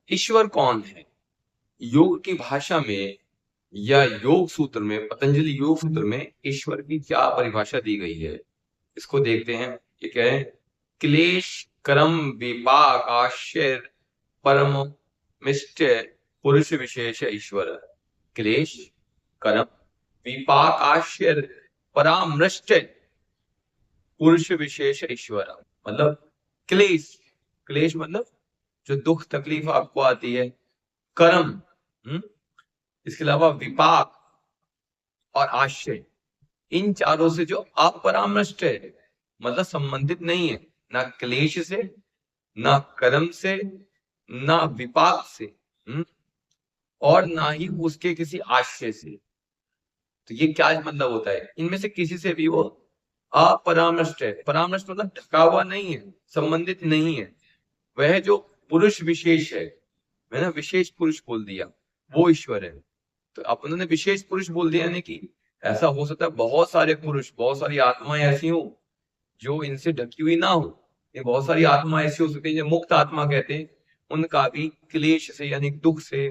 ईश्वर कौन है? योग की भाषा में या योग सूत्र में, पतंजलि योग सूत्र में ईश्वर की क्या परिभाषा दी गई है, इसको देखते हैं। ये कह रहे हैं, क्लेश कर्म विपाक आश्चर्य परम मिष्ट पुरुष विशेष ईश्वर। क्लेश कर्म विपाक आश्चर्य परामृष्ट पुरुष विशेष ईश्वर। मतलब क्लेश, क्लेश मतलब जो दुख तकलीफ आपको आती है, कर्म, इसके अलावा विपाक और आश्चर्य, इन चारों से जो अपरामृष्ट है, मतलब संबंधित नहीं है, ना क्लेश से, ना कर्म से, ना विपाक से, और ना ही उसके किसी आश्चर्य से। तो ये क्या मतलब होता है? इनमें से किसी से भी वो अपरामृष्ट है। परामृष्ट मतलब ढका हुआ नहीं है, संबंधित नहीं है। वह जो पुरुष विशेष है, मैंने विशेष पुरुष बोल दिया, वो ईश्वर है। तो अपन ने विशेष पुरुष बोल दिया, यानी कि ऐसा हो सकता है बहुत सारे पुरुष, बहुत सारी आत्माएं ऐसी हो जो इनसे ढकी हुई ना हो। ये बहुत सारी आत्मा ऐसी हो सकती है जो मुक्त आत्मा कहते हैं, उनका भी क्लेश से यानी दुख से,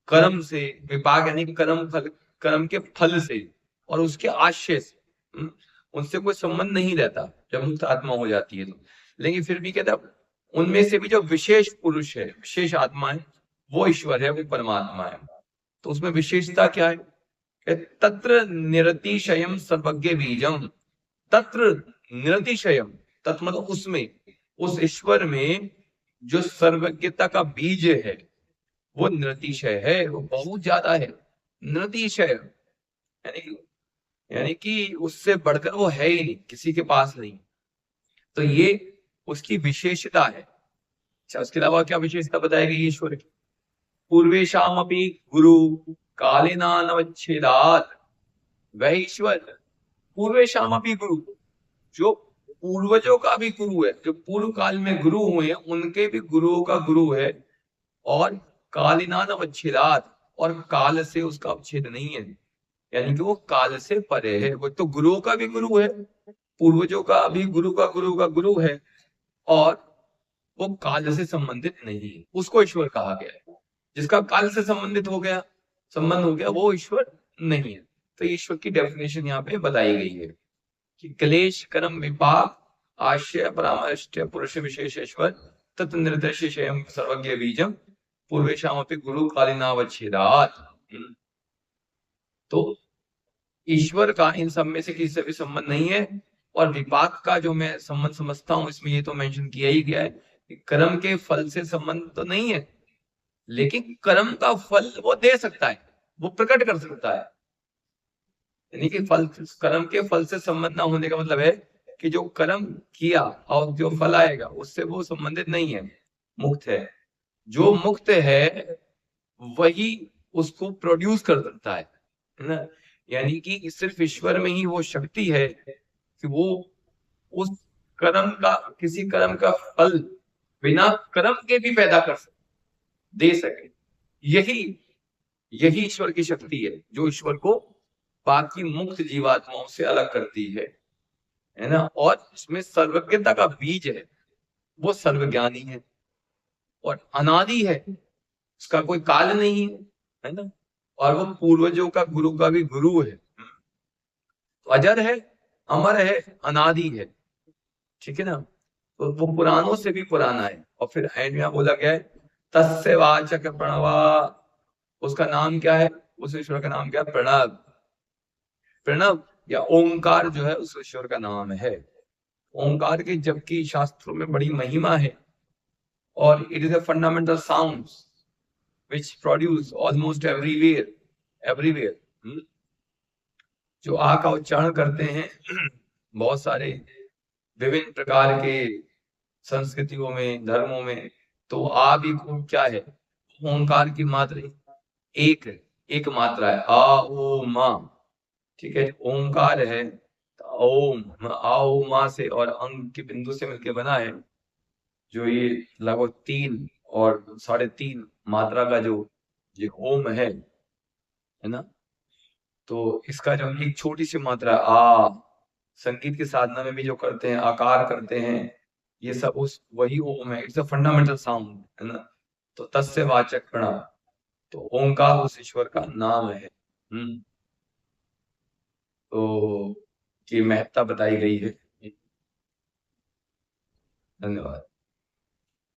कर्म से, विपाक यानी कर्म फल, कर्म के फल से और उसके आशय से, उनसे कोई संबंध नहीं रहता जब मुक्त आत्मा हो जाती है तो। लेकिन फिर भी कहता उनमें से भी जो विशेष पुरुष है, विशेष आत्मा है, वो ईश्वर है, वो परमात्मा है। तो उसमें विशेषता क्या है? तत्र निरतिशयम सर्वज्ञ बीजम। तत्र निरतिशयम, तत् मतलब उसमें, उस ईश्वर में जो सर्वज्ञता का बीज है वो निरतिशय है, वो बहुत ज्यादा है। निरतिशय यानी कि उससे बढ़कर वो है ही नहीं, किसी के पास नहीं। तो ये उसकी विशेषता है। अच्छा, उसके अलावा क्या विशेषता बताएगी ईश्वर की? पूर्वेशामपि गुरु कालेना नवच्छेदात्। वह ईश्वर पूर्वेशामपि गुरु, जो पूर्वजों का भी गुरु है, जो पूर्व काल में गुरु हुए हैं उनके भी गुरुओं का गुरु है। और कालिना नवच्छेदात्, और काल से उसका अवच्छेद नहीं है, यानी कि वो काल से परे है। वो तो गुरुओं का भी गुरु है, पूर्वजों का भी गुरु का गुरु का गुरु है, और वो काल से संबंधित नहीं है, उसको ईश्वर कहा गया है। जिसका काल से संबंधित हो गया, संबंध हो गया, वो ईश्वर नहीं है। तो ईश्वर की डेफिनेशन यहाँ पे बताई गई है कि क्लेश कर्म विपाक आश्रय परामर्श पुरुष विशेषेश्वर तत् निर्देश सर्वज्ञ बीजम पूर्वेशामपि गुरु कालिनावच्छेदात्। तो ईश्वर का इन सब में से किसी से भी संबंध नहीं है। और विपाक का जो मैं संबंध समझता हूं, इसमें ये तो मेंशन किया ही गया है कि कर्म के फल से संबंध तो नहीं है, लेकिन कर्म का फल वो दे सकता है, वो प्रकट कर सकता है। यानी कि फल, कर्म के फल से संबंध ना होने का मतलब है कि जो कर्म किया और जो फल आएगा उससे वो संबंधित नहीं है, मुक्त है। जो मुक्त है वही उसको प्रोड्यूस कर सकता है ना। यानी कि सिर्फ ईश्वर में ही वो शक्ति है कि वो उस कर्म का, किसी कर्म का फल बिना कर्म के भी पैदा कर सके, दे सके। यही यही ईश्वर की शक्ति है जो ईश्वर को बाकी मुक्त जीवात्माओं से अलग करती है ना। और इसमें सर्वज्ञता का बीज है, वो सर्वज्ञानी है और अनादि है, उसका कोई काल नहीं है ना। और वो पूर्वजों का गुरु का भी गुरु है, तो अजर है, अमर है, अनादि है। ठीक है ना। तो वो पुराणों से भी पुराना है। और फिर एंड में बोला गया है तस्य वाचक प्रणवा, उसका नाम क्या है? उस ईश्वर का नाम क्या है? प्रणव। प्रणव या ओंकार जो है उस ईश्वर का नाम है। ओंकार की जबकि शास्त्रों में बड़ी महिमा है, और it is a fundamental sound which produce almost everywhere. जो आ का उच्चारण करते हैं बहुत सारे विभिन्न प्रकार के संस्कृतियों में, धर्मों में, तो आ भी क्या है? ओंकार की मात्रा एक, एक मात्रा है, आ ओ मा। ठीक है, ओंकार है ओम, आ ओ मा से और अंग के बिंदु से मिलकर बना है, जो ये लगभग 3 और 3.5 मात्रा का जो ये ओम है ना। तो इसका जो एक छोटी सी मात्रा आ, संगीत की साधना में भी जो करते हैं आकार करते हैं, ये सब उस वही ओम है। इट्स अ फंडामेंटल साउंड है ना। तो तस्य वाचक प्रणव, तो ओंकार उस ईश्वर का नाम है। तो ये महत्ता बताई गई है। धन्यवाद।